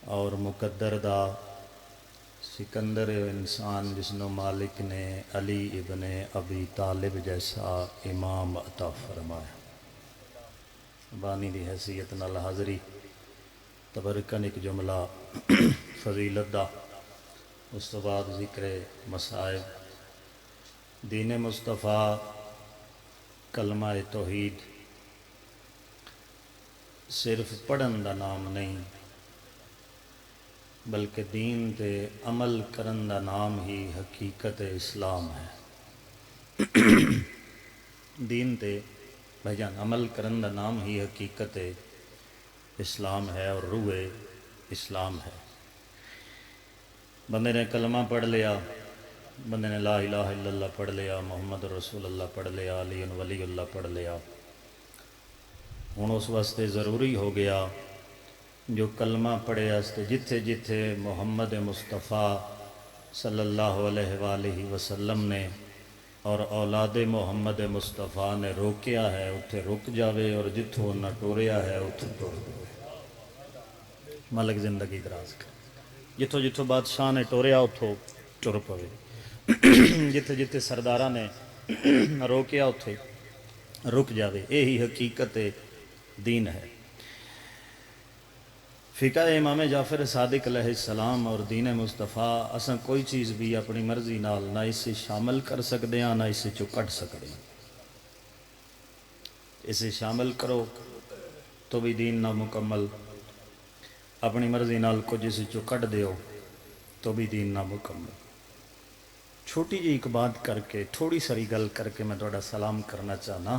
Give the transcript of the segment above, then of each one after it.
اور مقدر دا سکندر انسان جسنو مالک نے علی ابن ابی طالب جیسا امام عطا فرمایا۔ بانی دی حیثیت نال حاضری تبرکن ایک جملہ فضیلت دا، اس تو بعد ذکر مصائب۔ دین مصطفیٰ کلمہ توحید صرف پڑھن دا نام نہیں بلکہ دین تے عمل کرن دا نام ہی حقیقت اسلام ہے۔ دین تے بھائی جان عمل کرن دا نام ہی حقیقت اسلام ہے اور روح اسلام ہے۔ بندے نے کلمہ پڑھ لیا، بندے نے لا الہ الا اللہ پڑھ لیا، محمد رسول اللہ پڑھ لیا، علی ولی اللہ پڑھ لیا، ہن اس واسطے ضروری ہو گیا جو کلمہ پڑھے واسطے جتھے جتھے محمد مصطفیٰ صلی اللہ علیہ وآلہ وسلم نے اور اولاد محمد مصطفیٰ نے روکیا ہے اتھے رک جاوے، اور جتھوں نہ ٹوریا ہے اتھے ٹور جاوے۔ مالک زندگی دراز کر، جتھوں جتھوں بادشاہ نے ٹوریا اتھوں ٹر پوے، جتھے جتھے سردارہ نے روکیا اتھے رک جاوے۔ یہی حقیقت دین ہے۔ فقہ امام جعفر صادق علیہ السلام اور دین مصطفیٰ اساں کوئی چیز بھی اپنی مرضی نال نہ اسے شامل کر سکتے ہیں نہ اسے چو کٹ سکتے ہیں۔ اسے شامل کرو تو بھی دین نہ مکمل، اپنی مرضی نال کچھ اسے چو کٹ دیو تو بھی دین نہ مکمل۔ چھوٹی جی ایک بات کر کے تھوڑی ساری گل کر کے میں تھوڑا سلام کرنا چاہنا۔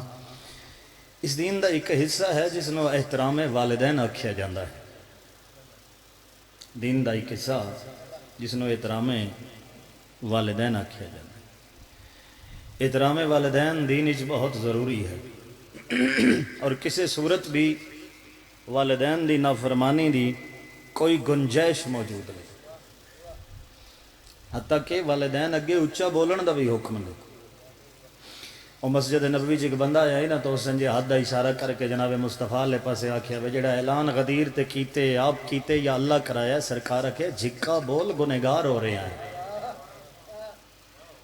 اس دین دا ایک حصہ ہے جس نو احترام والدین آکھیا جاندہ ہے۔ دین دا ایک حصہ جس نو احترام والدین آکھیا جاندہ ہے۔ احترام والدین دین اچ بہت ضروری ہے، اور کسی صورت بھی والدین دی نافرمانی دی کوئی گنجائش موجود نہیں، حتیٰ کہ والدین اگے اچھا بولن دا بھی حکم نہیں۔ اور مسجد نبوی جی ایک بندہ آیا ہی نا تو اس نے جی ہاتھ دا اشارہ کر کے جناب مصطفیٰ لے پاسے آکھیا وے جڑا اعلان غدیر تے کیتے آپ کیتے یا اللہ کرایا، سرکار رکھے جھکا بول گنہگار ہو رہے ہیں۔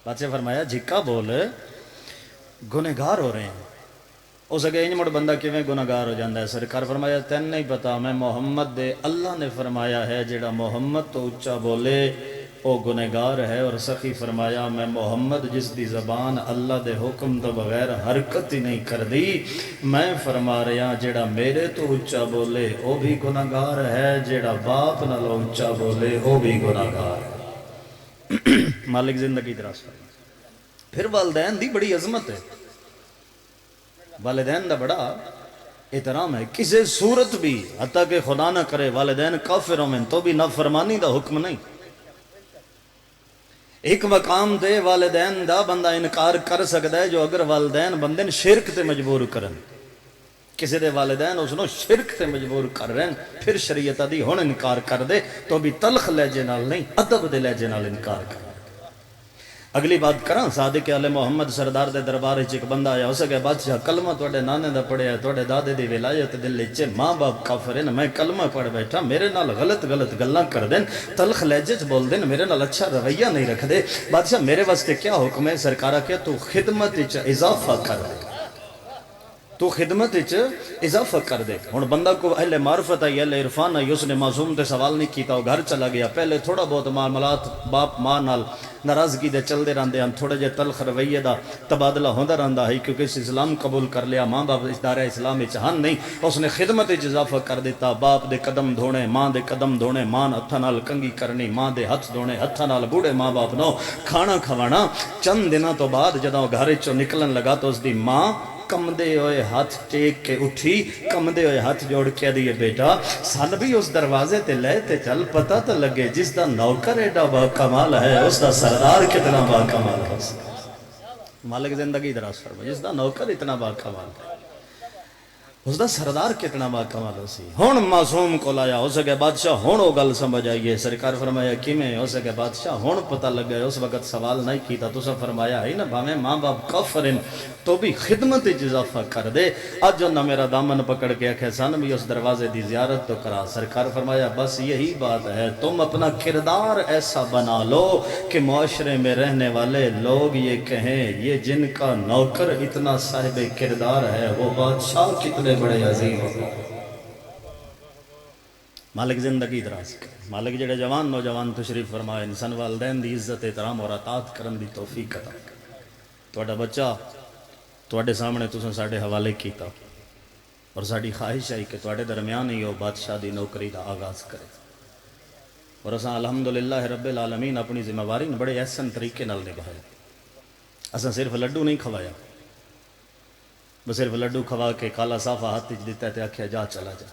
بادشاہ فرمایا جھکا بول گنہگار ہو رہے ہیں۔ اس اگے انج مڑ بندہ کیویں گنہگار ہو جاندہ ہے؟ سرکار فرمایا تین نہیں پتا، میں محمد دے اللہ نے فرمایا ہے جڑا محمد تو اچھا بولے او گنہگار ہے، اور سخی فرمایا میں محمد جس دی زبان اللہ دے حکم تو بغیر حرکت ہی نہیں کر دی، میں فرما رہا جڑا میرے تو اچھا بولے او بھی گنہگار ہے، جڑا باپ نالو اچھا بولے او بھی گنہگار ہے۔ مالک زندگی دراز فرمائے۔ پھر والدین دی بڑی عظمت ہے، والدین دا بڑا احترام ہے۔ کسی صورت بھی حتیٰ کہ خدا نہ کرے والدین کافر ہوں تو بھی نافرمانی دا حکم نہیں۔ ایک مقام دے والدین دا بندہ انکار کر سکتا ہے جو اگر والدین بندے شرک تے مجبور کرن، کسی دے والدین اس نو شرک تے مجبور کر رہے ہیں، پھر شریعت دی ہون انکار کر دے تو بھی تلخ لہجے نال نہیں ادب دے لہجے نال انکار کر۔ اگلی بات کراں، صادق آل محمد سردار دے دربار وچ ایک بندہ آیا، اس گئے بادشاہ کلمہ توڑے نانے دا پڑھیا، توڑے دادے دی ولایت دل وچ ماں باپ کافر ہیں، میں کلمہ پڑھ بیٹھا، میرے نال غلط غلط گلاں کر دین، تلخ لہجے چ بول دین، میرے نال اچھا رویہ نہیں رکھ دے۔ بادشاہ میرے واسطے کیا حکم ہے؟ سرکارہ کیا تو خدمت وچ اضافہ کر دے، تو خدمت وچ اضافہ کر دے۔ ہن بندہ کو اہل معرفت ہے، اہل عرفان ہے، اس نے معصوم تے سوال نہیں کیتا، وہ گھر چلا گیا، پہلے تھوڑا بہت معاملات باپ ماں نال ناراضگی دے چل دے رہندے ہیں، تھوڑے جے تلخ رویے دا تبادلہ ہوندا رہندا ہے، کیونکہ اس اسلام قبول کر لیا، ماں باپ اس دائرہ اسلام وچ ہن نہیں، اس نے خدمت وچ اضافہ کر دیتا، باپ دے قدم دھونے، ماں دے قدم دھونے، ماں ہتھاں نال کنگھی کرنی، ماں دے ہتھ دھونے، ہتھاں نال بوڑھے ماں باپ نو کھانا کھوانا۔ چند دنوں تو بعد جدوں گھر وچوں نکلن لگا تو اس دی ماں کمدے ہوئے ہاتھ ٹیک کے اٹھی، کمدے ہوئے ہاتھ جوڑ کے دیئے بیٹا سن بھی اس دروازے تے لے تے چل، پتہ تو لگے جس دا نوکر ایڈا با کمال ہے اس دا سردار کتنا با کمال ہے۔ مالک زندگی دراز فرمائے، جس دا نوکر اتنا با کمال ہے۔ اس دا سردار کتنا باکمال سی. ہن معصوم کو لایا ہو سکے بادشاہ ہن وہ گل سمجھ آئیے. سرکار فرمایا کیویں ہو سکے بادشاہ ہن پتہ لگ گیا. اس وقت سوال نہیں کیتا تسا فرمایا ہے نا بھاویں ماں باپ کافر ہیں تو بھی خدمت اضافہ کر دے. اج انہاں میرا دامن پکڑ کے آکھے سن بھی اس دروازے دی زیارت تو کرا. سرکار فرمایا بس یہی بات ہے, تم اپنا کردار ایسا بنا لو کہ معاشرے میں رہنے والے لوگ یہ کہیں یہ جن کا نوکر اتنا صاحب کردار ہے وہ بادشاہ کتنے بڑے عظیم ہوتے ہیں. مالک زندگی دراز کرے. مالک جڑے جوان نوجوان تشریف فرمائے انسان والدین دی عزت احترام اور اطاعت کرن دی توفیق عطا کرے. تہاڈا بچہ تواڈے سامنے تساں ساڈے حوالے کیتا اور ساڈی خواہش ہے کہ تواڈے درمیان ہی وہ بادشاہ دی نوکری دا آغاز کرے. اور اساں الحمدللہ رب العالمین اپنی ذمہ داری بڑے احسن طریقے نال نبھایا. اساں صرف لڈو نہیں کھوایا, بس صرف لڈو کھوا کے کالا صافہ ہاتھ دیتا ہے تے آکھیا جا چلا جا.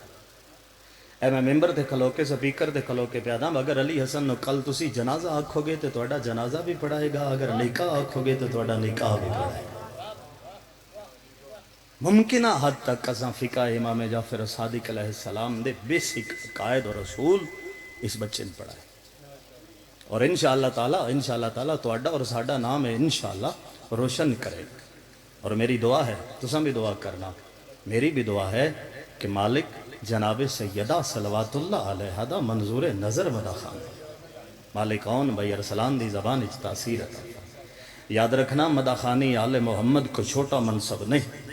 اے میں ممبر تے کھلو کے سپیکر تے کھلو کے پیاداں اگر علی حسن نو کل تسی جنازہ آکھو گے تے تہاڈا جنازہ بھی پڑھائے گا, اگر نکاح آکھو گے تے تہاڈا نکاح بھی پڑھائے گا. ممکنہ حد تک اساں فقہ امام جعفر صادق علیہ السلام دے بیسک قائد اور رسول اس بچے نے پڑھائے. اور انشاءاللہ تعالی تہاڈا اور ساڈا نام ہے انشاءاللہ روشن کرے گا. اور میری دعا ہے تساں بھی دعا کرنا, میری بھی دعا ہے کہ مالک جناب سیدہ صلوات اللہ علیہ دا منظور نظر ودا خان مالک اون بھائی ارسلان دی زبان اچ تاثیر عطا. یاد رکھنا مدا خانی آل محمد کو چھوٹا منصب نہیں.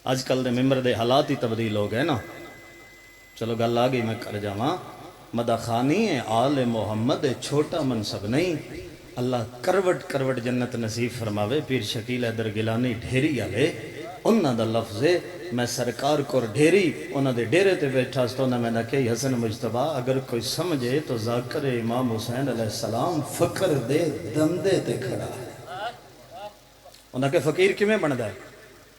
آج کل دے ممبر دے حالات ہی تبدیل ہو گئے نا. چلو گل آ گئی میں کر جاواں. مدا خانی آل محمد چھوٹا منصب نہیں. اللہ کروٹ کروٹ جنت نصیب فرماوے. پیر شکیل حیدر گیلانی ڈھیری والے انہاں دا لفظ ہے میں سرکار کو ڈھیری انہاں دے ڈیرے تے بیٹھا تو انہاں میں نے کہی حسن مجتبہ اگر کوئی سمجھے تو ذاکر امام حسین علیہ السلام فقر دے دندے تے کھڑا ہے. انہاں کہ فقیر کیویں بندا ہے,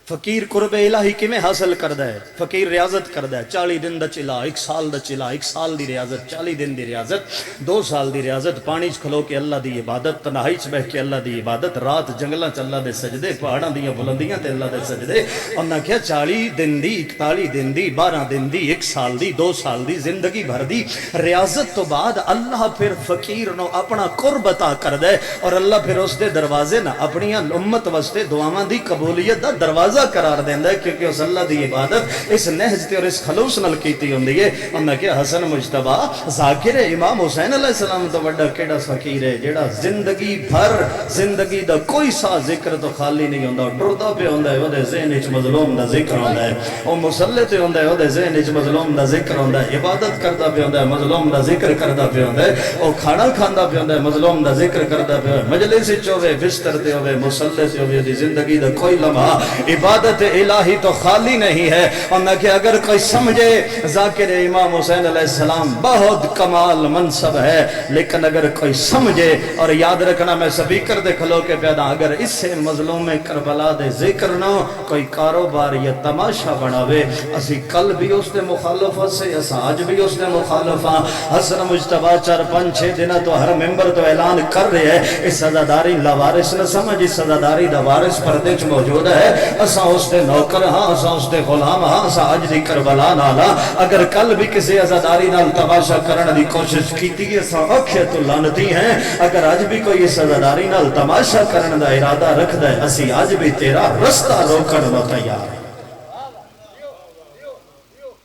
فقیر قرب الہی کیویں حاصل کردا ہے. فقیر ریاضت کردا ہے 40 دن دا چلا, 1 سال دا چلا, 1 سال دی ریاضت, 40 دن دی ریاضت, 2 سال دی ریاضت, پانی چ کھلو کے اللہ دی عبادت, تنہائی چ بیٹھ کے اللہ دی عبادت, رات جنگلاں چ اللہ دے سجدے, پہاڑاں دیاں بلندیاں تے اللہ دے سجدے. انہاں کہا 40 دن دی, 41 دن دی, 12 دن دی, 1 سال دی, 2 سال دی, زندگی بھر دی ریاضت تو بعد اللہ پھر فقیر نو اپنا قرب عطا کردا ہے. اور اللہ پھر اس دے دروازے نا اپنی امت واسطے دعاواں دی قبولیت دا دروازہ قرار دیندا ہے کیونکہ اس اللہ دی عبادت اس نہج تے اور اس خلوص نال کیتی ہوندی ہے. انہاں کہ حسن مجتبہ ذاکر امام حسین علیہ السلام تو بڑا کیڑا فقیر ہے جیڑا زندگی بھر زندگی دا کوئی سا ذکر تو خالی نہیں ہوندا. ڈردا پہ ہوندا ہے اودے ذہن وچ مظلوم دا ذکر ہوندا ہے, او مصلی تے ہوندا ہے اودے ذہن وچ مظلوم دا ذکر ہوندا ہے, عبادت کردا پہ ہوندا ہے مظلوم دا ذکر کردا پہ ہوندا ہے, او کھانا کھاندا پہ ہوندا ہے مظلوم دا ذکر کردا پہ ہوندا ہے, مجلس وچ ہوے بستر تے ہوے مصلی تے ہوے دی زندگی دا کوئی لمحہ عبادت الہی تو خالی نہیں ہے. اور میں کہ اگر کوئی سمجھے ذاکر امام حسین علیہ السلام بہت کمال منصب ہے, لیکن اگر کوئی سمجھے اور یاد رکھنا میں سپیکر دے کھلو کے پیدا اگر اس سے مظلوم کربلا دے ذکر نہ کوئی کاروبار یا تماشا بناوے اسی کل بھی اس دے مخالفت سے اس آج بھی اس دے مخالفہ. حسن مجتبہ 4-5-6 دن تو ہر ممبر تو اعلان کر رہے ہیں اس سزاداری لاوارث نہ سمجھ, اس سزاداری دا وارث پردے چ موجود ہے. اساں اس دے نوکر ہاں, اساں اس دے غلام ہاں, اساں اج دی کربلا نالا اگر کل بھی کسی عزاداری نال تماشا کرن دی کوشش کیتی اساں آکھے تو لعنتی ہیں. اگر اج بھی کوئی اس عزاداری نال تماشا کرن دا ارادہ رکھدا ہے اسی اج بھی تیرا رستہ روکن نو تیار ہیں.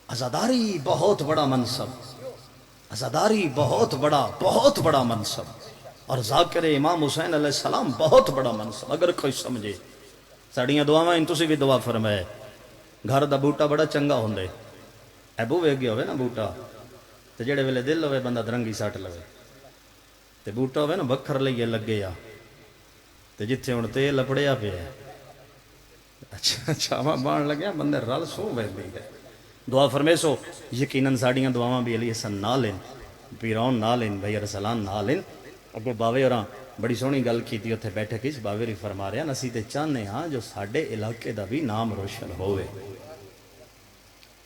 عزاداری بہت بڑا منصب, عزاداری بہت بڑا منصب, اور ذاکر امام حسین علیہ السلام بہت بڑا منصب. اگر کوئی سمجھے ساڑیاں دعاواں ان تسی بھی دعا فرمائے. گھر دا بوٹا بڑا چنگا ہوندے, اے بو ویگ گیا ہوئے نا بوٹا تے جڑے ویلے دل ہوئے بندہ درنگی ساٹ لوے, تے بوٹا ہوئے نا بکھر لئیے لگے یا تے جتھے ہن تیل لپڑیا پہ ہے اچھا چاواں بان لگیا بندے رل سو ویندی ہے. دعا فرمے سو یقیناً ساڑیاں دعاواں بھی علی حسن نہ لین, پیرون نہ لین, بھائی ارسلان نہ لین. اگے باوے اور بڑی سونی گل کی تھی اتنے بیٹھے کس باوے ری فرما رہے ہیں اسی تے چاہنے ہاں جو ساڈے علاقے دا بھی نام روشن ہوئے.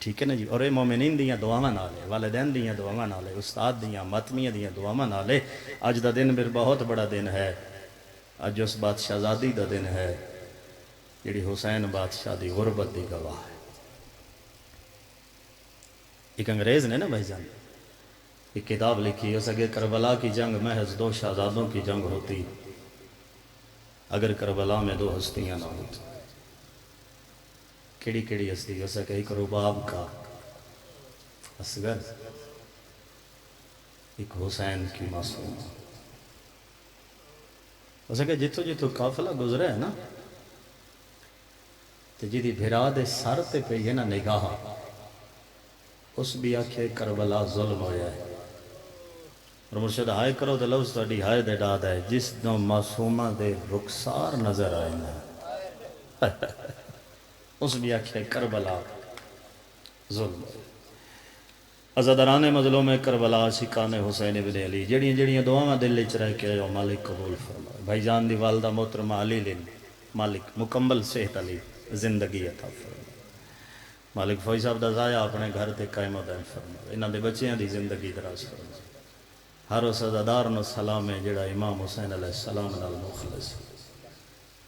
ٹھیک ہے نا جی. اور اے مومنین دیاں دعاواں نالے, والدین دیاں دعاواں نالے, استاد دیاں ماتمیاں دیاں دعاواں نالے. اج دا دن پھر بہت بڑا دن ہے, اج اس بات شہزادی دا دن ہے. جڑی حسین بادشاہ دی غربت دی گواہ ہے۔ ایک انگریز نے نا بھائی جان ایک کتاب لکھی، اس اگے کربلا کی جنگ محض دو شہزادوں کی جنگ ہوتی اگر کربلا میں دو ہستیاں نہ ہوتی۔ کیڑی کیڑی ہستی؟ اس اگے ایک رباب کا اصغر، ایک حسین کی معصوم۔ اس اگے جتوں جتوں قافلہ گزرے ہے نا تے جدی بھرا دے سر تے پئی ہے نا نگاہ، اس بھی آکھے کربلا ظلم ہویا ہے۔ اور مرشد ہائے کرو تے لفظ تہاڈی ہائے دے ڈاد ہے جس دو معصومہ دے رخسار نظر آئے نا اس بھی آکھے کربلا ظلم ہویا۔ عزاداران مظلوم کربلا عاشقان حسین ابن علی جڑیاں جڑیاں دعاواں دل وچ رہ کے او مالک قبول فرمائے۔ بھائی جان دی والدہ محترمہ علی لین مالک مکمل صحت علی زندگی عطا فرمائے۔ مالک فوج صاحب دا ضائع اپنے گھر تے قائم و دائم فرمائے، انہاں دے بچیاں دی زندگی دراز فرمائے۔ ہر اس عزادار نو سلام ہے جڑا امام حسین علیہ السلام نال مخلص،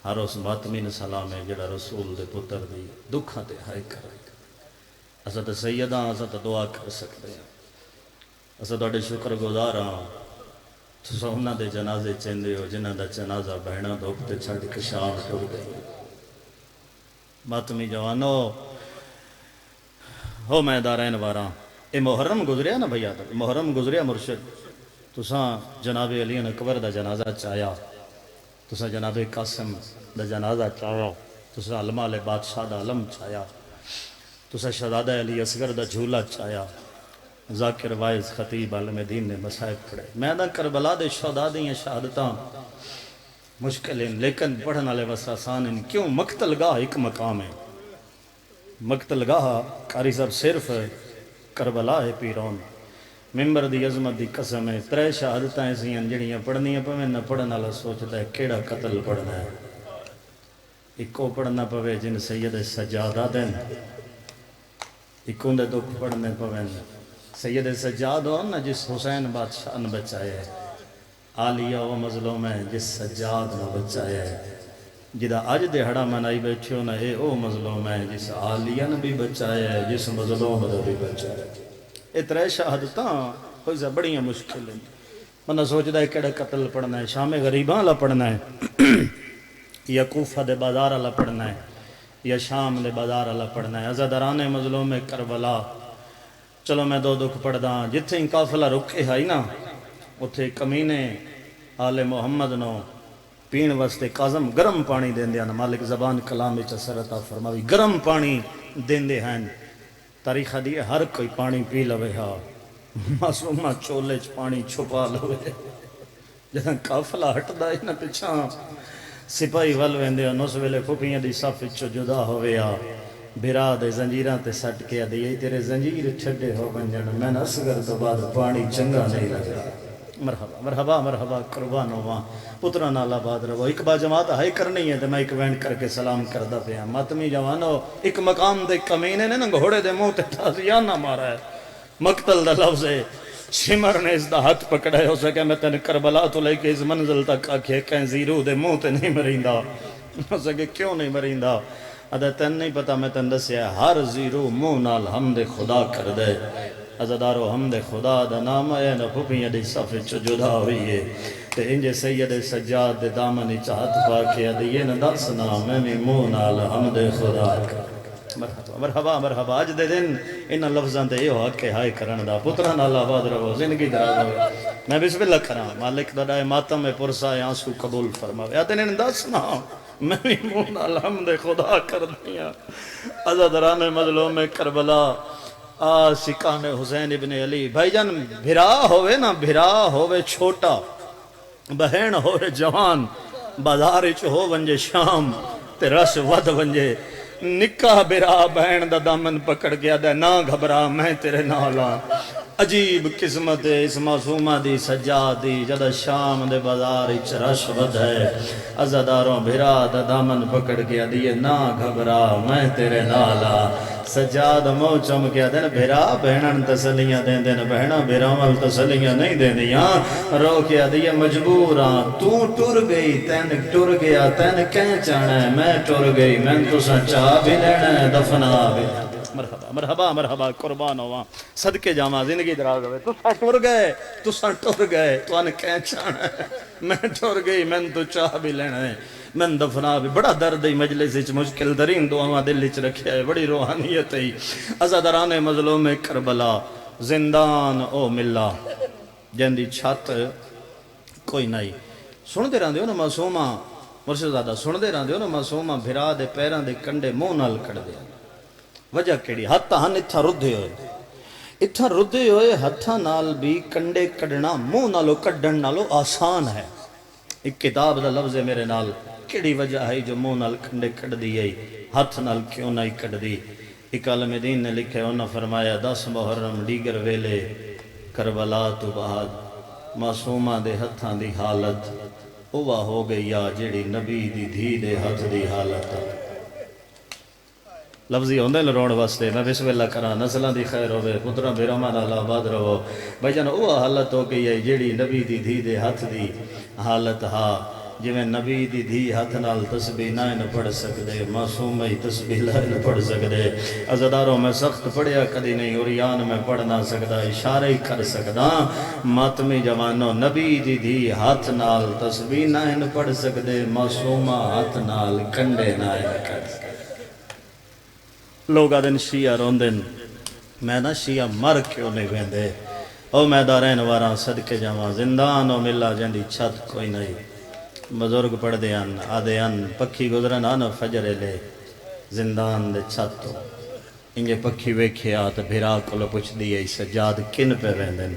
ہر اس ماتمی نو سلام ہے جڑا رسول دے پتر دی دکھاں تے ہائے کرے۔ اسا تے سیداں اسا تے دعا کر سکتے ہیں، اسا تہاڈے شکر گزار ہاں تساں انہاں دے جنازے چیندے ہو جنہاں دا جنازہ بہنا دھوپ تے چھڈ کے شام ٹر گئے۔ ماتمی جوانو ہو میں دارین واراں اے محرم گزریا نا بھیا، محرم گزریا مرشد، تساں جناب علی اکبر دا جنازہ چایا، تساں جناب قاسم دا جنازہ چایا، تساں علماء علیہ بادشاہ دا علم چایا، تساں شہزادہ علی اصغر دا جھولا چایا، ذاکر وائز خطیب عالم دین نے مصائب پڑھے۔ میں دا کربلا دے شہداء دیاں شہادتاں مشکل ہیں لیکن پڑھن والے وس آسان ہیں۔ کیوں؟ مقتل گاہ ایک مقام ہے، مقتل گاہ قاری صاحب صرف کربلا ہے پیرون، ممبر دی عظمت دی قسم ہے۔ ترے شہادتاں ایسی ہیں جڑیاں پڑھنیاں پویں نہ پڑھن والا سوچتا ہے کیڑا قتل پڑھنا ہے۔ ایک پڑھنا پوے جن سید سجادہ دن، ایک دے دکھ پڑھنے پویں سید سجاد ہو نا جس حسین بادشاہ نے بچایا ہے، عالیہ و مظلوم ہے جس سجاد نے بچایا ہے۔ جدہ اج دہڑا منائی بیٹھے ہو نا اے او مظلوم ہے جس عالیہ نے بھی بچایا ہے جس مظلوم نے بھی بچایا ہے۔ اے ترے شہادتاں کوئی سا بڑیاں مشکل ہیں۔ منہ سوچدا ہے کیڑا قتل پڑھنا ہے، شام غریباں والا پڑھنا ہے یا کوفہ دے بازار والا پڑھنا ہے یا شام دے بازار والا پڑھنا ہے۔ عزاداران مظلوم کربلا چلو میں دو دکھ پڑھدا جتھے ہی قافلہ رکے ہائی نا اتھے کمینے آل محمد نو پین واسطے کاظم گرم پانی دین دیا نا، مالک زبان کلام وچ اثر عطا فرماوی، گرم پانی دین دے ہیں۔ تاریخ دی ہر کوئی پانی پی لوے ہا، معصومہ چولے چ پانی چھپا لوے۔ جہاں قافلہ ہٹدا ہے نا پچھاں سپاہی ول ویندے ہن، اس ویلے پھپھیاں دی صف وچوں جدا ہوئے ہا، بھرا دے زنجیراں تے سٹ کے دی تیرے زنجیر چھڈے ہو ونجن، میں نہ اصغر تو بعد پانی چنگا نہیں لگا۔ مرحبا مرحبا مرحبا قربان ہواں، پترا نال آباد رہو۔ ایک با جماعت ہائی کرنی ہے تو میں ایک وینٹ کر کے سلام کردہ پیا۔ ماتمی جوانو ایک مقام دے کمینے نے نا گھوڑے دے منہ تے تازیانہ مارا ہے، مقتل دا لفظ ہے۔ شمر نے اس دا ہاتھ پکڑا ہے، ہو سکے میں تن کربلا تو لے کے اس منزل تک آکھے کہیں زیرو دے منہ تے نہیں مریندا، ہو سکے کیوں نہیں مریندا؟ ادھا تن نہیں پتا میں تن دسیا ہر زیرو منہ نال حمد خدا کر دے۔ عزادارو حمد خدا دا نام ہے نا پھپیاں دی صف چو جدا ہوئی ہے تے انجے سید سجاد دے دامنی چاہت پاکیا دیئے نا دسنا میں بھی منہ نال حمد خدا کر۔ مرحبا مرحبا مرحبا، اج دے دن انہاں لفظاں تے یہ حق ہے ہائے کرن دا، پترا نال آباد رہو، زندگی دراز ہوئے۔ میں بسم اللہ کراں، مالک دا دائے ماتم میں پرسا آنسو قبول فرماوے۔ آتے نے دسنا میں بھی منہ نال حمد خدا کر دیا۔ عزاداران مظلوم کربلا عاشقان حسین ابن علی، بھائی جان بھرا ہوئے نا، بھرا ہوئے چھوٹا، بہن ہوئے جوان، بازار چ ہو ونجے شام تے رس ود ونجے، نکاح بھرا بہن دا دامن پکڑ گیا دے، نہ گھبرا میں تیرے نالاں۔ عجیب قسمت ہے اس معصومہ دی سجاد دی جد شام دے بازار اچ رش ود ہے عزاداروں بھرا دا دامن پکڑ کے دیئے نا گھبرا میں تیرے نالا سجاد مو چم کے دن بھرا بہنن تسلیاں دین دین بہنا بھرا مل تسلیاں نہیں دین دیاں رو کے دیئے مجبوراں تو ٹر گئی تین ٹر گیا تین کہیں چانا ہے میں ٹر گئی میں تو سچا بھی لینا ہے دفنا بھی مرحبا مرحبا مرحبا قربان ہوا صدقے جاما زندگی دراز ہوئے تو سا ٹر گئے تو آنے کہیں چانا ہے میں ٹر گئی میں تو چاہ بھی لینا ہے میں دفنا بھی بڑا درد ہی مجلس اچ مشکل ترین دعاواں دل اچ رکھیا ہے بڑی روحانیت ہے عزاداران مظلوم کربلا زندان او ملا جن دی چھت کوئی نہیں سن دے رہندے ہو نا معصومہ مرشد زادہ سن دے رہندے ہو نا معصومہ بھرا دے پیران دے کنڈے منہ نال کڑ دے وجہ کیڑی ہتھ ہن اتھا ردے ہوئے ہتھاں نال بھی کنڈے کڈنا منہ نالو کڈن نالو آسان ہے ایک کتاب دا لفظ ہے میرے نال کیڑی وجہ ہے جو منہ نال کنڈے کڈ دی ہے ہتھ نال کیوں نہیں کڈ دی ایک عالم دین نے لکھے انہاں فرمایا 10 محرم دیگر ویلے کربلا تو بعد معصومہ دے ہتھاں دی حالت اوہ ہو گئی یا جیڑی نبی دی دھی دے ہتھ دی حالت لفظی ہوندے لروڑ واسطے میں بسم اللہ کرا نسلہ دی خیر ہوئے پترہ بیرمان اللہ آباد رہو بھائی جان اوہ حالت ہو گئی ہے جیڑی نبی دی دھی دے ہتھ دی حالت ہا جو میں نبی دی دھی ہاتھ نال تسبیح نہ پڑھ سکدے معصوم ہی تسبیح نہ پڑھ سکدے عزاداروں میں سخت پڑھیا کدی نہیں اوریان میں پڑھ نہ سکدا اشارہ ہی کر سکدا ماتمی جوانوں نبی دی دھی ہاتھ نال تسبیح نہ پڑھ سکدے معصومہ ہاتھ نال کنڈے نہ کر سکدے لوگ آدن شیعہ روندن میں نا شیعہ مر کیوں نہیں ویندے او میں دارین واراں صدقے جاواں زندان او ملا جندی چھت کوئی نہیں بزرگ پڑھ دے ان آدھے ان پکھی گزرن آنا فجر لے زندان دے چھت تو انجے پکھی ویکھے آتا بھیرا کلو پوچھ دیئے سجاد کن پہ ویندن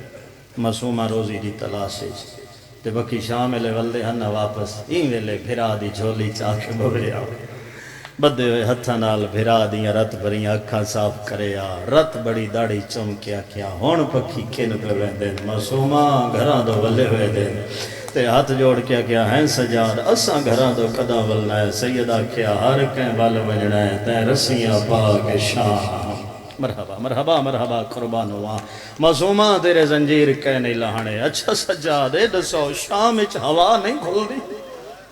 معصومہ روزی دی تلاشے تے بکی شام لے ولدے ہنہ واپس این ویلے بھیرا دی جھولی چاکے بھوے آؤ بدے ہوئے ہتھا نال بھیرا دیاں رت بریاں اکھاں صاف کرے آ رت بڑی داڑی چمکیا کیا ہون پکھی کن پہ ویندن معصومہ گھران دو ولے ہوئے دن تے ہاتھ جوڑ کیا ہیں سجاد اساں گھران دو قدہ ولنا ہے سیدہ کیا ہر کہیں بال بجنا ہے تے رسیاں پاک شام مرحبا مرحبا مرحبا قربان ہوا معصومہ تیرے زنجیر کہہ نہیں لہانے اچھا سجاد اے دسو شام اچ ہوا نہیں کھل دی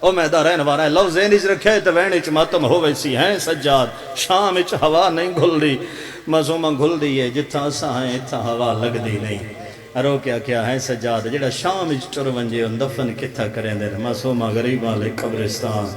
او میں دا رہن وارا ہے لفظ اینج رکھے تے وین اچ ماتم ہو ویسی ہیں سجاد شام اچ ہوا نہیں گھل دی معصومہ گھل دی ہے جتھا اساں ہیں اتھا ہوا لگ دی نہیں ارو کیا ہے سجاد جڑا شام اچ ٹر ونجے ان دفن کتھا کریں دے معصومہ غریباں لے قبرستان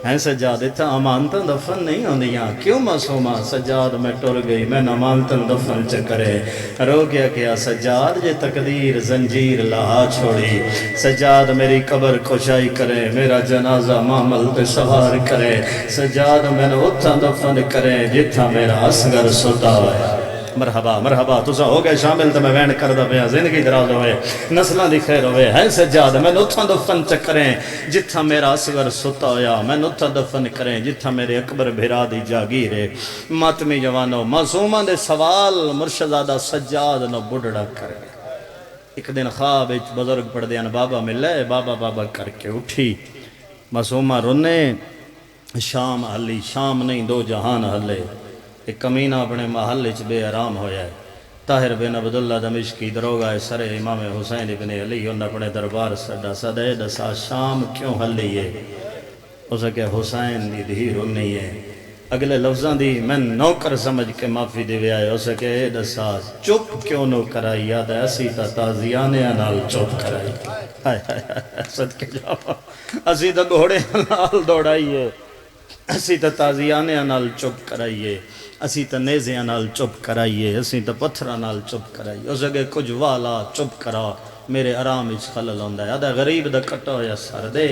ہیں سجاد اتھا امانتاں دفن نہیں ہوندیاں کیوں معصومہ سجاد میں ٹر گئی میں امانتاں دفن چکرے ارو کیا سجاد جے تقدیر زنجیر لہا چھوڑی سجاد میری قبر کشائی کرے میرا جنازہ معمل پہ سوار کرے سجاد میں نے اتھا دفن کرے جتھا میرا اصغر ستا ہویا مرحبا مرحبا تسا ہو گئے شامل تو میں وین کردہ پیا زندگی دراز ہوئے نسلہ دی خیر ہوئے ہے سجاد میں نتھا دفن چکریں جتھا میرا اصغر ستا ہویا میں نتھا دفن کریں جتھا میرے اکبر بھرا دی جاگیرے ماتمی جوانو معصومہ دے سوال مرشدزادہ سجاد نو بڑھڑا کرے ایک دن خواب ایک بزرگ پڑھ دیاں بابا ملے بابا کر کے اٹھی معصومہ رونے شام حلی شام نہیں دو جہان حلے ایک کمینہ اپنے محل اچ بے آرام ہویا ہے طاہر بن عبداللہ دمشقی دروگاہ سر امام حسین ابن علی انہوں اپنے دربار سڈا صدے دسا شام کیوں حلی ہے اسے کہ حسین دی دھی رونی ہے اگلے لفظاں دی میں نوکر سمجھ کے معافی دے آئے اسے کہ دسا چپ کیوں نو کرائی یاد ہے اسی تا تازیانے نال چپ کرائی صدقے جاؤ اسی تا گھوڑے نال دوڑائیے اسی تا تازیانے نال چپ کرائیے اسی تا نیزیاں نال چپ کرائیے اسی تا پتھرہ نال چپ کرائیے اس اگے کچھ والا چپ کرا میرے آرام اچ خلل ہوندہ ہے آدھا غریب دا کٹا ہویا سر دے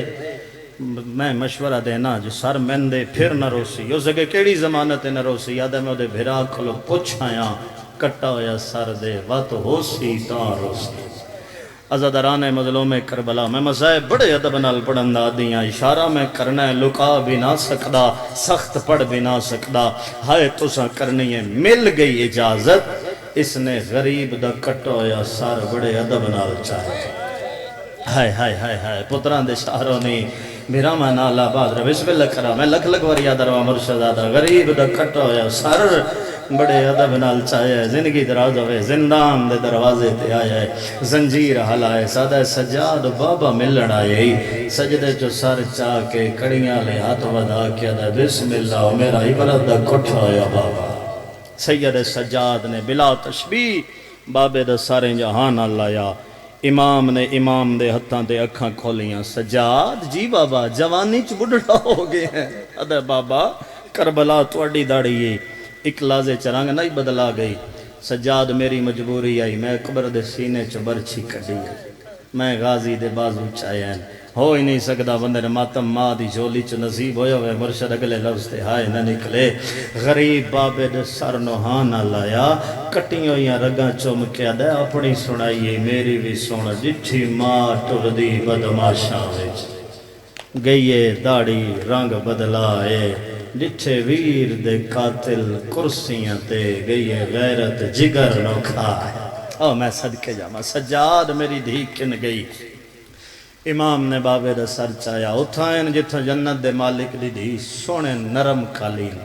میں مشورہ دینا جو سر من دے پھر نہ روسی اس اگے کیڑی زمانت نہ روسی آدھا میں دے بھرا کھلو پوچھایا کٹا ہویا سر دے وات ہو سی تا روسی عزاداران مظلوم کربلا میں مذاہب بڑے ادب نال پڑھندا دیاں اشارہ میں کرنا ہے لکا بھی نہ سکدا سخت پڑھ بھی نہ سکدا ہائے تساں کرنی ہے مل گئی اجازت اس نے غریب دا کٹا ہویا سر بڑے ادب نال چاہے ہائے ہائے ہائے ہائے پتران دے شہروں نے میرا میں نالا بادر بسم اللہ کرا میں لکھ لکھ وریا دروا مرشدادہ غریب دا کٹا ہویا سر بڑے ادب نال چاہے زندگی دراز ہوئے زندان دے دروازے تے آئے زنجیر حلائے سادہ سجاد بابا ملن آئے سجدے جو سر چاہ کے کڑیاں لے ہاتھ ودا کیا دا بسم اللہ میرا عبرت دا کٹا ہویا بابا سید سجاد نے بلا تشبیح بابے دا سارے جہان لایا امام نے امام دے ہتھاں تے اکھاں کھولیاں سجاد جی بابا جوانی چ بڑھڑا ہو گئے ہیں ادھے بابا کربلا توڑی داڑی ایک لازے چرانگ نہیں بدلا گئی سجاد میری مجبوری آئی میں قبر دے سینے چ برچھی کڑی میں غازی دے بازو چاہے ہو ہی نہیں سکدا بندے نے ماتم ماں دی جولی چ نصیب ہویا ہوئے مرشد اگلے لفظ تے ہائے نہ نکلے غریب بابے دے سر نوہاں نہ لایا کٹیوں یا رگاں چوم کیا دے اپنی سنائیے میری بھی سن جٹھی ماں ٹر دی بدماشاں وچ گئیے داڑی رنگ بدلائے ڈٹھے ویر دے قاتل کرسیاں تے گئیے غیرت جگر نو کھائے او میں صدقے جاما سجاد میری دھی کن گئی امام نے بابے دا سر چایا اتھائیں جتھا جنت دے مالک دی دھی سونے نرم قالین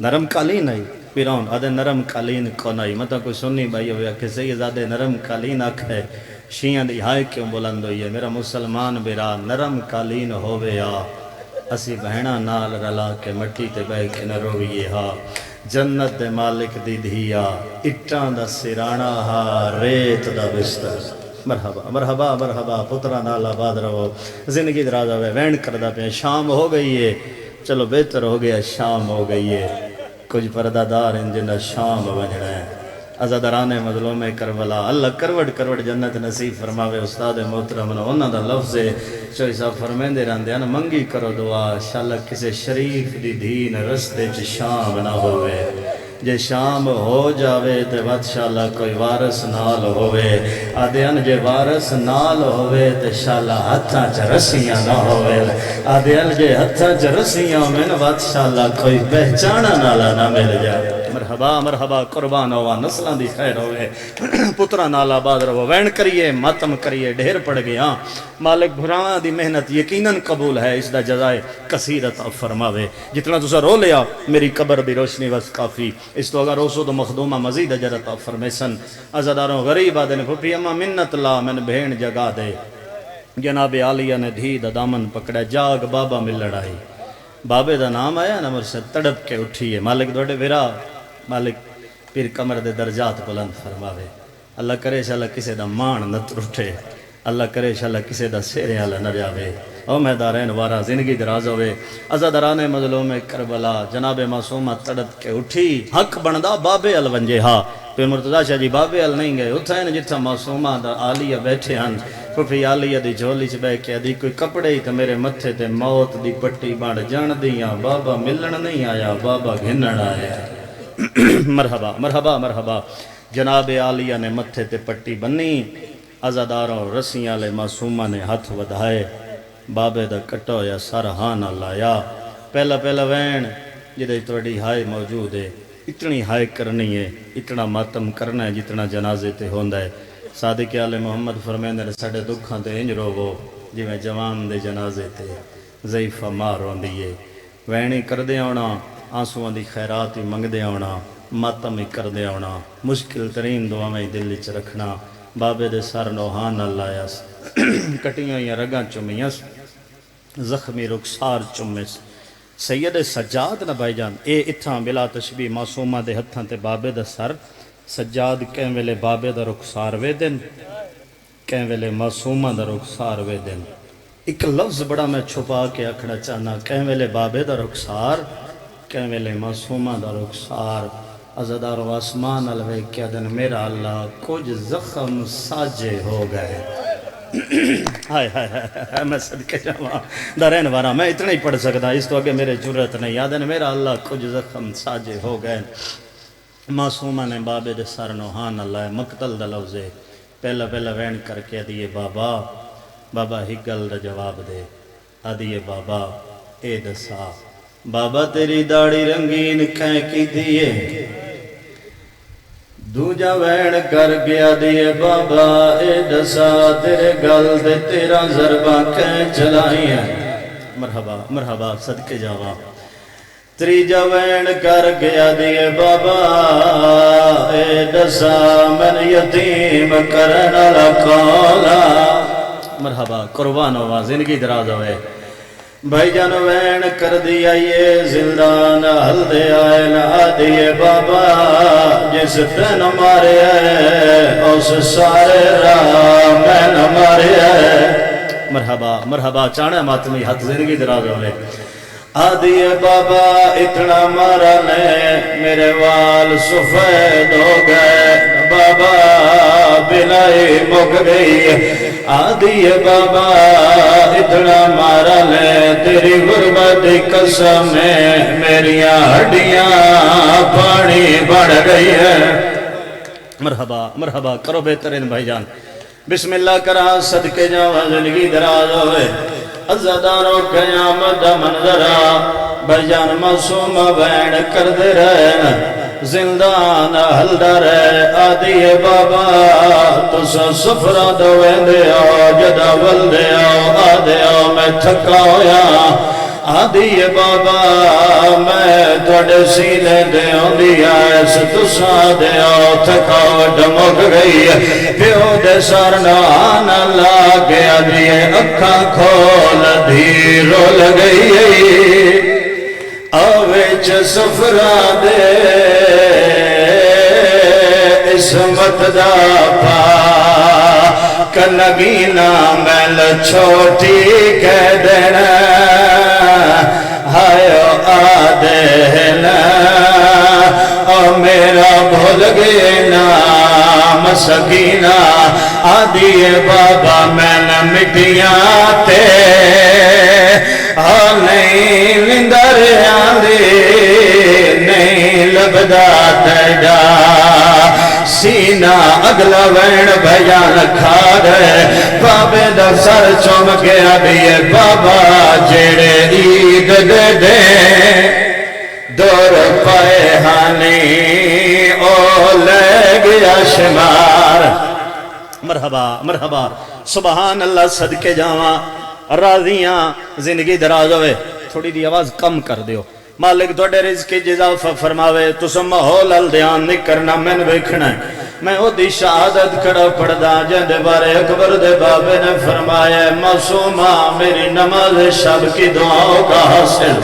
نرم قالین آئی پیرون آدھے نرم قالین کون آئی مطلب کوئی سنی بھائی ہویا کہ سیدادے نرم قالین آکھے شیعہ دی ہائے کیوں بلند ہوئی ہے میرا مسلمان بیرا نرم قالین ہوئے آ اسی بہنہ نال رلا کے مٹی تے بے کے نہ روئیے ہا جنت دے مالک دی دھیا اٹھاں دا سرانہ ہا ریت دا بستر مرحبا مرحبا مرحبا پترہ نال آباد رہو زندگی درازہ ہوئے وین کردہ پہ شام ہو گئی ہے چلو بہتر ہو گیا شام ہو گئی ہے کچھ پردہ دار ہیں جنہ شام بننا ہے ازادران مظلوم کربلا اللہ کروڑ کروڑ جنت نصیب فرماوے استاد محترم نے انہاں دا لفظ چوئی صاحب فرمیندے رہندے ہیں منگی کرو دعا انشاءاللہ کسے شریف دی دین رستے چ شام نہ ہوئے جے شام ہو جاوے تے انشاءاللہ کوئی وارث نال ہوئے آدھیان جے وارث نال ہوئے تے انشاءاللہ ہتھاں چ رسیاں نہ ہوئے آدھیان جے ہتھاں چ رسیاں میں انشاءاللہ کوئی پہچانا نالا نہ مل جائے مرحبا مرحبا قربان ہوا نسلان دی خیر ہوئے پترہ نالا آباد رہو وین کریے ماتم کریے ڈھیر پڑ گیا مالک بھراں دی محنت یقیناً قبول ہے اس دا جزائے کثیرت فرماوے جتنا تسا رو لیا میری قبر بھی روشنی وس کافی اس تو اگر روسو تو مخدومہ مزید اجرت فرمیسن ازاداروں غریب آدھے نے پھوپی اما منت لا من بھین جگا دے جناب عالیہ نے دھی دا دامن پکڑا جاگ بابا مل لڑائی بابے دا نام آیا نا مرشد تڑپ کے اٹھیے مالک دوڑے ویرا مالک پیر کمر دے درجات بلند فرماوے اللہ کرے شاءاللہ کسے دا مان نہ ترٹے اللہ کرے شاءاللہ کسے دا سیرے اللہ نہ جاوے او میدارین وارا زندگی دراز ہوئے ازادران مظلوم کربلا جناب معصومہ تڑپ کے اٹھی حق بندہ بابے الونجے ہا پھر مرتضیٰ شاہ جی بابے ال نہیں گئے اتھائیں جتھا معصومہ دا آلیہ بیٹھے ہن پھوپھی آلیہ دی جھولی چ بے کے دی کوئی کپڑے ہی تو میرے متھے تے موت دی پٹی بانڈ جان دیاں بابا ملن نہیں آیا بابا گھنن آیا مرحبا مرحبا مرحبا جناب عالیہ نے متھے تے پٹی بنی ازاداروں رسیاں لے معصومہ نے ہاتھ ودھائے بابے دا کٹو یا سر ہاں نہ لایا پہلا پہلا وین جدے توڑی ہائے موجود ہے اتنی ہائے کرنی ہے اتنا ماتم کرنا ہے جتنا جنازے تے ہوندہ ہے صادق آل محمد فرمیندے نے ساڑھے دکھاں تے انج روو جی میں جوان دے جنازے تے ضعیفہ مار ہوندی ہے وینی کر دے ہونا آنسوان دی خیرات ہی منگ دے آنا ماتم ہی کر دے آنا مشکل ترین دعا میں دل چ رکھنا بابے دے سر نوہان اللہ یاس کٹیاں یا رگاں چمیاس زخمی رخسار چمیس سید سجاد نہ بھائی جان اے اتھاں بلا تشبیح معصومہ دے ہتھاں تے بابے دے سر سجاد کہیں ویلے بابے دا رخسار وے دن کہیں ویلے معصومہ دا رخسار وے دن ایک لفظ بڑا میں چھپا کے اکھڑا چاہنا کہیں ویلے بابے دا رخسار کہیں ویلے معصومہ دا رخسار ازادار و آسمان الوے کیا دن میرا اللہ کچھ زخم ساجے ہو گئے ہائے ہائے ہائے میں صدقے جاواں دارین وارا میں اتنا ہی پڑھ سکتا اس تو آگے میرے جرت نہیں یاد ہے میرا اللہ کچھ زخم ساجے ہو گئے معصومہ نے بابے دے سر نوہان اللہ مقتل دا لفظے پہلا پہلا وین کر کے دیئے بابا بابا ہی گل دا جواب دے آدھیے بابا اے دسا بابا تیری داڑھی رنگین کہیں کی دیئے دوجا وین کر گیا دیے بابا اے دسا تیرے گل دے تیرا ضربہ کہیں چلائی ہیں مرحبا مرحبا صدقے جاوا تریجا وین کر گیا دیے بابا اے دسا من یتیم کرنا لکولا مرحبا قربان ہوا زندگی دراز ہوئے بھائی جان وین کر دیا یہ زندان حل دے آئے نہ دیے بابا جس تن مارے اس سارے راہ میں نہ مارے مرحبا مرحبا چانے ماتمی حد زندگی دراز ہوئے آدھیے بابا اتنا مارا نے میرے وال سفید ہو گئے بابا بلائی مک گئی آدھیے بابا اتنا مارا لے تیری غربت قسم میں میری ہڈیاں پانی بڑھ گئی ہے مرحبا مرحبا کرو بہترین بھائی جان بسم اللہ کرا صدقے جاواں زندگی دراز ہوئے عزاداروں قیامت منظرہ بھائی جان معصوم وین کر دے رہے زندان حلدہ رہے آدھیے بابا تسا سفرہ دوے دے آؤ جدہ ول دے آؤ آدھے آؤ میں تھکا ہویا آدھیے بابا میں توڑے سینے دے ہوں دیا ایس تسا دے آؤ تھکاو ڈمک گئی پیو دے سارنا آنا لاغے آدھیے اکھا کھول دھیرو لگئی آویچ سفرہ دے اسمت دا پا کنگینا میل چھوٹی کہہ دینا ہائیو آدھینا او میرا بھول گئے نام سکینہ آدھیے بابا میں نہ مٹیاں تے نہیں لندر آدھی نہیں لبدا تیجا سینہ اگلا وین بھیان کھا گئے بابے دا سر چوم گیا دیئے بابا جیڑے عید دے دے دور پائے ہانی او لے گیا شمار مرحبا مرحبا سبحان اللہ صدقے جاواں راضیاں زندگی دراز ہوئے تھوڑی دی آواز کم کر دیو مالک دوڑے رزق کی جزافہ فرماوے تسا ماحول الدیان نہیں کرنا میں نے بیکھنا ہے میں او دی شہادت کڑا پڑھدا جندے بارے اکبر دے بابے نے فرمایا معصومہ میری نماز شب کی دعاؤں کا حاصل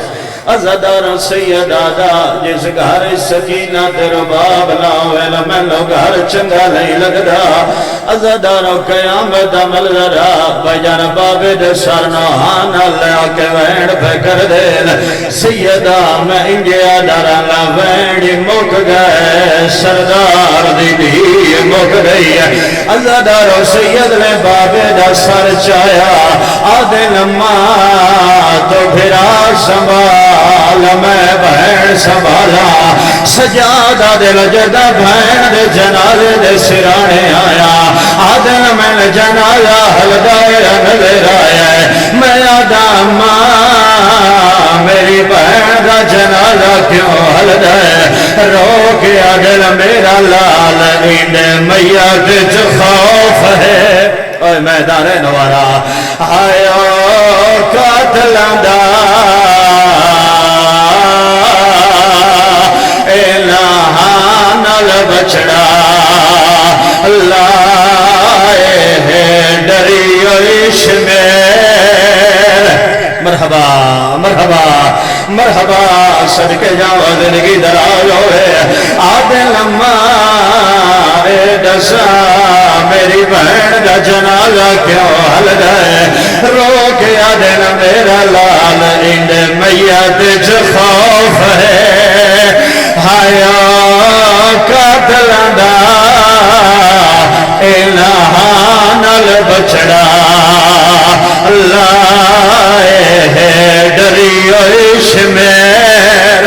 عزادار سید آدھا جس گھر سکینہ تیرو باب لاؤے میں لو گھر چنگا نہیں لگدا عزادار قیامت عمل ذرا بجان بابے دے سرنا آنا لیا کے وینڈ پہ کر دین سیدہ میں انجیا دارانا وینڈی مک گئے سردار دی دی مک گئی عزادار سید نے بابے دا سر چایا آدھے لمحہ تو پھرا سنبھال میں بہن سنبھالا سجادہ دے لجدہ بہن دے جنازے دے سرانے آیا آدھن میں جنازہ حلدائے نظر آیا میں آدھا ماں میری بہن دا جنازہ کیوں حلدائے رو کے آدھن میرا لال ایندے میاں کچھ خوف ہے اوہ میدان نوارا آیا قاتلان دا الہان بچڑا لائے ہے ڈری شمیر مرحبا مرحبا مرحبا صدقے جاؤ زندگی دراز ہوئے آدھے لمحہ اے دسا میری بہن دا جنازہ کیوں حل گئے رو کے آدھے نہ میرا لال اند میت جو خوف ہے ہایا قاتلان دا الہان بچڑا لائے ہے ڈری شمیر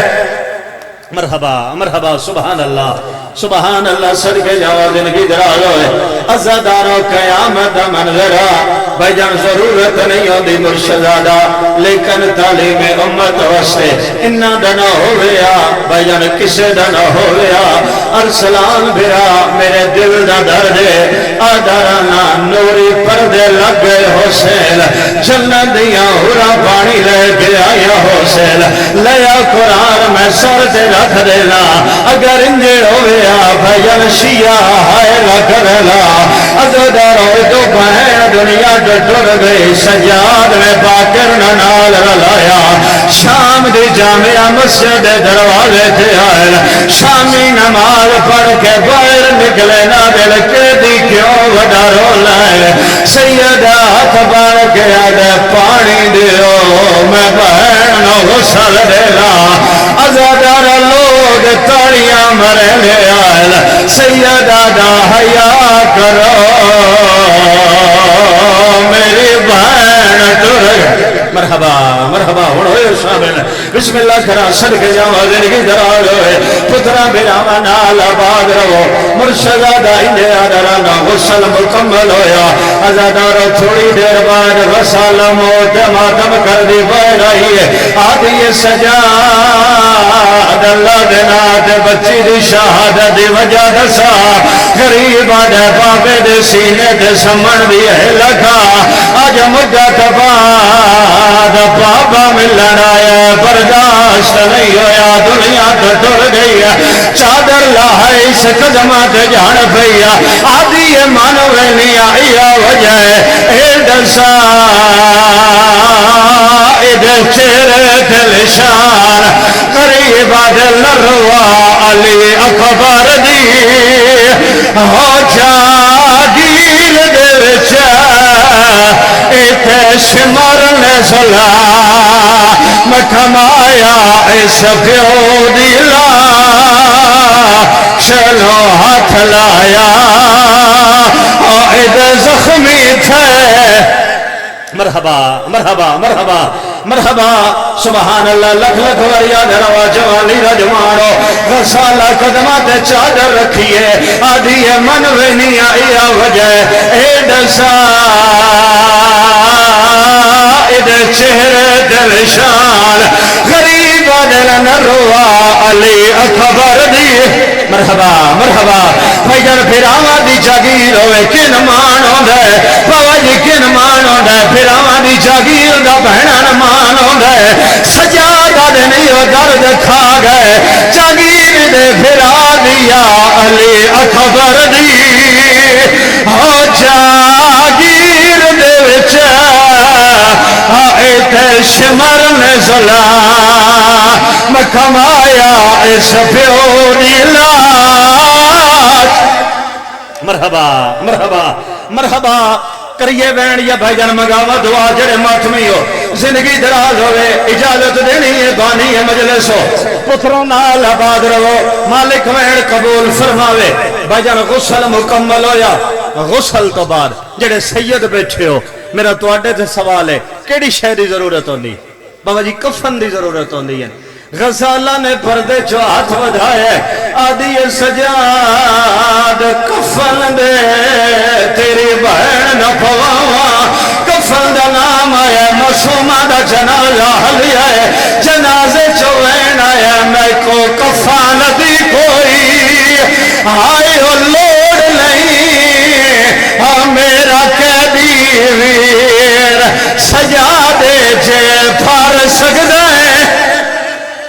مرحبا مرحبا سبحان اللہ سبحان اللہ صدقے جاوا زندگی دراز ہوئے عزادارو قیامت منظرہ بھائی جان ضرورت نہیں ہوتی مرشدادہ لیکن تعلیم امت واسطے انہ دنہ ہویا بھائی جان کسے دنہ ہویا ارسلان بھرا میرے دل دا دردے آدھارانا نوری پردے لگ گئے حسین جنت دیا ہورا پانی لے کے آیا حسین لیا قرآن میں سر دے رکھ دینا اگر انجے ہویا بھائی جان شیعہ ہائے لکھ دینا عزادارو دو بہن دنیا ٹر گئی سجاد میں باکر نال رلایا شام دی جامعہ مسجد دروازے تھے آئے شامی نماز پڑھ کے باہر نکلے نہ دل کے دی کیوں وڈا رولا ہے سیدہ ہاتھ بار کے آدھے پانی دیو میں بہن نو غسل دینا عزادار لوگ تاڑیاں مرے لے آئے سیدہ دا حیا کرو میری بہن ٹر مرحبا مرحبا ہوئے شامل بسم اللہ کرا صدقے جاوا زندگی دراز ہوئے پترا بیراما نال آباد رہو مرشدہ دا انجے آدھرانا غسل مکمل ہویا عزادارو تھوڑی دیر بعد غسل موت ماتم کر دی بہ رہی ہے آدھی سجاد اللہ دنات بچی دی شہادت دی وجہ دسا غریب آدھے پاپے دے سینے دے سمن دی ہے لکھا آج مدت بعد پاپا ملن آیا برداشت نہیں ہویا دنیا تو ٹر گئی چادر لاہے اس قدمات جان پیا آدھی مانوے نہیں آیا وجہ ایڈسا ادھر چہرے دلشان قریبا دل روا علی اکبر دی ہو جاگیل دل ایتے شمرن سلا مکھمایا اس پیو دیلا چلو ہاتھ لایا آئید زخمی تھے مرحبا مرحبا مرحبا مرحبا سبحان اللہ لکھ لکھ وریا دھروا جوالی رجوانو غسالہ قدمات چادر رکھیے آدھی منوے نہیں آیا وجہ ایڈسا ادھر چہرے دلشان غریب دل نروا علی اکبر دی مرحبا مرحبا بھائیجان پھر آوہ دی جاگیر ہوئے کن مانو دے بابا جی کن مانو دے پھر آوہ دی جاگیر دا بہنان مانو دے سجادہ دے نہیں وہ درد کھا گئے جاگیر دے پھر آدیا علی اکبر دی ہو جاگیر دے وچہ آئیت شمر نزلا مکھمایا اس پیوری لاج مرحبا مرحبا مرحبا کریے وین یا بھائی جان مگاوا دعا جڑے ماتمی ہو زندگی دراز ہوئے اجازت دینی ہے بانی ہے مجلس ہو پتروں نال آباد رہو مالک وین قبول فرماوے بھائی جان غسل مکمل ہویا غسل تو بعد جڑے سید بیٹھے ہو میرا تو آڈے تھے سوال ہے کیڑی شے دی ضرورت ہوندی بابا جی کفن دی ضرورت ہوندی ہے غزالہ نے پردے جو ہاتھ بدھائے آدھی سجاد کفن دے تیری بہن نہ پواوا کفن دا نام آیا معصومہ دا جنازہ حلیہ ہے جنازے چوین آیا میں کو کفن دی کوئی آئے ہو لوڑ نہیں میرا قیدی ویر سجادے جے پھار سکتا ہے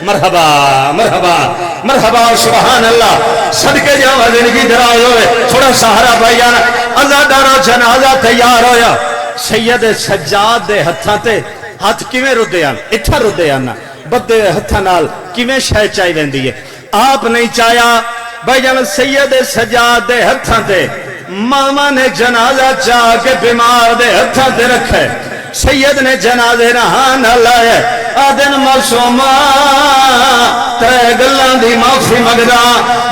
مرحبا مرحبا مرحبا سبحان اللہ صدقے جاوا زندگی دراز ہوئے تھوڑا سہارا بھائیانا عزادارا جنازہ تیار ہویا سید سجاد دے ہتھاں تے ہاتھ کیویں ردے آن اتھا ردے آنا بدے ہتھاں نال کیویں شے چاہی ویندی ہے آپ نہیں چاہیا بھائیانا سید سجاد دے ہتھاں تے ماما نے جنازہ چاہ کے بیمار دے ہتھاں تے رکھے سید نے جنازے رہان لائے آدن معصومہ تے گلان دی معافی مگدا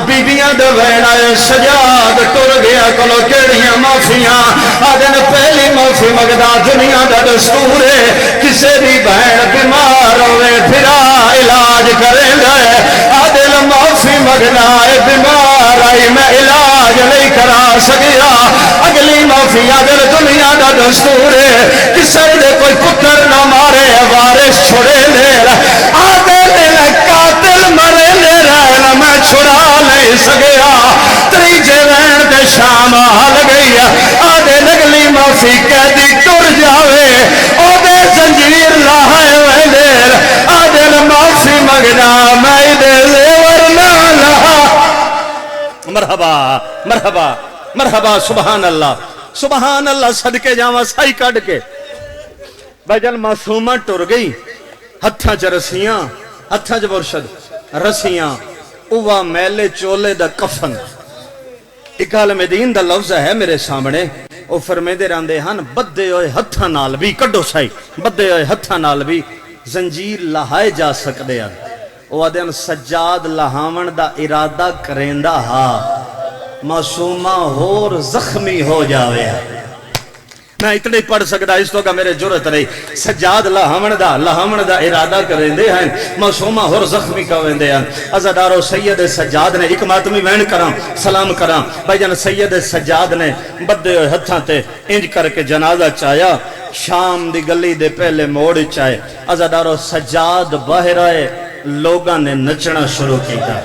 بیبیاں دے وین آئے سجاد ٹر گیا کلو کیڑیاں معافیاں آدن پہلی معافی مگدا دنیا دا دستور ہے کسے بھی بہن بیمار ہوئے پھرا علاج کریں گے آدن معافی مگنا بیمار آئی میں علاج نہیں کرا سکیا اگلی معافی اگر دنیا دا دستور ہے کسے دے کوئی پتر نہ مارے وارث چھوڑے لے آدھے لے قاتل مرے لے رہنا میں چھڑا نہیں سکیا تریجے وین دے شام حل گئی آدھے لگلی معافی قیدی ٹر جاوے آدھے زنجیر لاہے ویلیر آدھے معافی مگنا میں دے زیور نہ لہا مرحبا مرحبا مرحبا سبحان اللہ صدقے جاواں سائی کڈ کے بجل معصومہ ٹر گئی ہتھاں چ رسیاں ہتھاں چ مرشد رسیاں اوہ میلے چولے دا کفن اقال مدین دا لفظ ہے میرے سامنے او فرمیندے راندے ہن بدے ہوئے ہتھاں نال بھی کڈو سائی بدے ہوئے ہتھاں نال بھی زنجیر لہائے جا سکدے ہیں او آدھے سجاد لہاون دا ارادہ کریندا ہا معصومہ ہور زخمی ہو جاوے میں اتنے پڑھ سکتا اس تو کا میرے جرت نہیں سجاد لہاون دا ارادہ کریں دے ہیں معصومہ ہور زخمی کویں دے ہیں عزادارو سید سجاد نے ایک ماتمی وین کرام سلام کرام بھائی جان سید سجاد نے بدے ہوئے ہتھاں تے انج کر کے جنازہ چایا شام دی گلی دے پہلے موڑ چائے عزادارو سجاد باہر آئے لوگاں نے نچنا شروع کیتا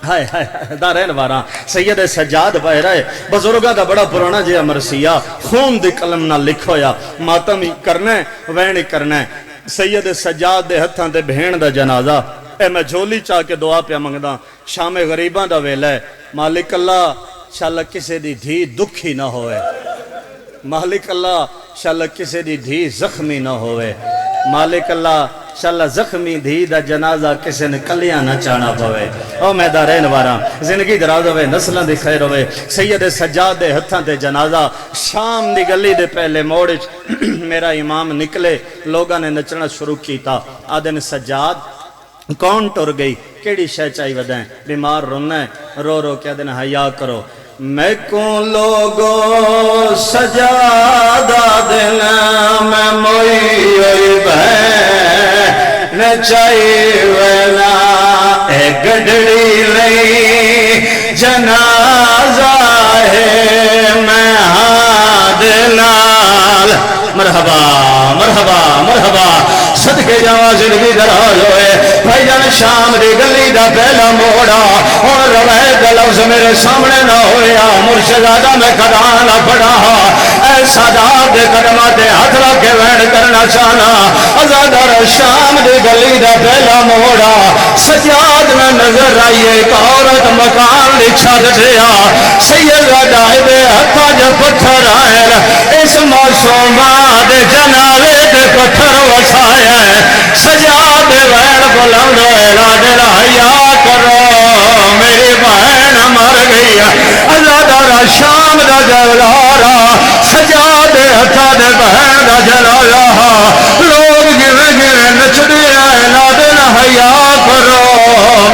ہائے ہائے دارین وارا سید سجاد باہر آئے بزرگاں دا بڑا پرانا جے مرثیہ خون دی قلم نہ لکھویا ماتم ہی کرنا ہے وین ہی کرنا ہے سید سجاد دے ہتھاں تے بہن دا جنازہ اے میں جھولی چاہ کے دعا پیا منگدا شام غریباں دا ویلا ہے مالک اللہ شاءاللہ کسے دی دھی دکھی نہ ہوئے مالک اللہ شاءاللہ کسے دی دھی زخمی نہ ہوئے مالک اللہ شاءاللہ زخمی دھی دا جنازہ کسے نے کلیاں نہ چانا پوے او میں دارین وارا زندگی دراز ہوئے نسلیں دی خیر ہوئے سید سجاد دے ہتھاں تے جنازہ شام دی گلی دے پہلے موڑچ میرا امام نکلے لوگاں نے نچنا شروع کیتا آدھن سجاد کون ٹر گئی کیڑی شے چاہی ودائیں بیمار رونا ہے رو رو کے آدھن حیا کرو میں کون لوگو سجادہ دینا میں موئی ہوئی بہن چاہی ویلا اے گڈڑی لئی جنازہ ہے میں ہاں دلال مرحبا مرحبا مرحبا صدقے جاواں زندگی دراز ہوئے بھائی جان شام دی گلی دا پہلا موڑا اور روایت دا لفظ میرے سامنے نہ ہویا مرشدادہ میں قداں نہ پڑا اے سادات دے قدمہ تے ہاتھ رکھ کے وین کرنا چاہنا ازادار شام دی گلی دا پہلا موڑا سجاد میں نظر آئیے ایک عورت مکان لی چھت دیا سید وڈائی دے ہتھا جو پتھر آئے اس معصومہ دے جنازے دے پتھر وسائے سجاد وین بلند اعلان حیا کرو میری بہن مر گئی اللہ دارا شام دا جلارا سجاد ہتھا دے بہن دا جلارا لوگ گرے گرے نچڑی اعلان حیا کرو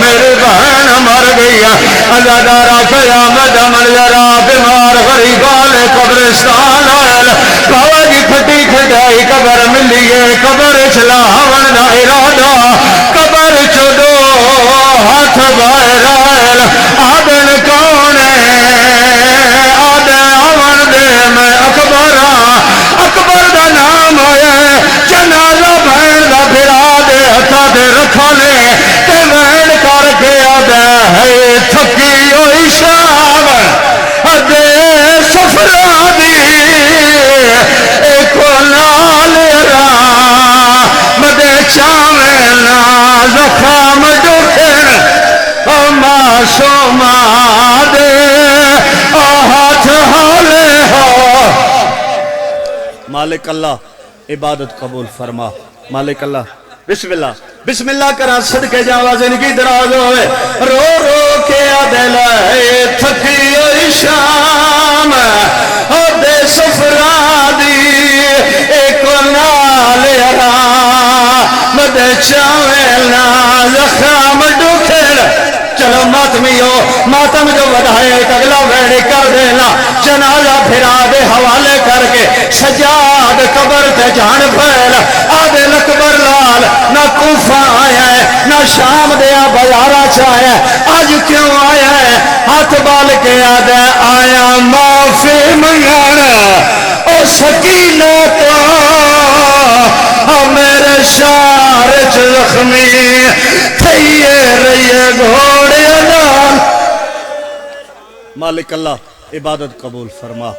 میری بہن مر گئی اللہ دارا قیامت منظرہ بیمار غریبان قبرستان آئل بابا جی پھٹی کھٹائی قبر ملیے قبر چلاون دا ارادہ قبر چدو ہاتھ باہر آئل آدن کون آدن آون دے میں اکبر دا نام ہوئے جنازہ بہن دا بھرا دے ہتھا دے رکھانے تے بہن کر کے آدھے ہے تھکی ہوئی شام دے سفرہ دی ایک نال مدے چاویں نا زخام دکھن معصومہ دے ہاتھ ہالے ہو مالک اللہ عبادت قبول فرما مالک اللہ بسم اللہ کرا صدقے جاواں زندگی دراز ہوئے رو رو کے دل ہے تھکی ہوئی شام دے سفرا دی ایک نال مدے چاویں نا زخام دکھن چلو ماتم جو ودھائے اگلا ویڑی کر دینا جنازہ پھرا دے حوالے کر کے سجاد قبر تے جان پھیل آدھے لکبر لال نہ کوفہ آیا ہے نہ شام دیا بازارہ چاہیا آج کیوں آیا ہے ہاتھ بال کے آدھے آیا معافی منگانا او سکینہ تو میرے شار زخمی تھئیے رہیے گھوڑے نال مالک اللہ عبادت قبول فرما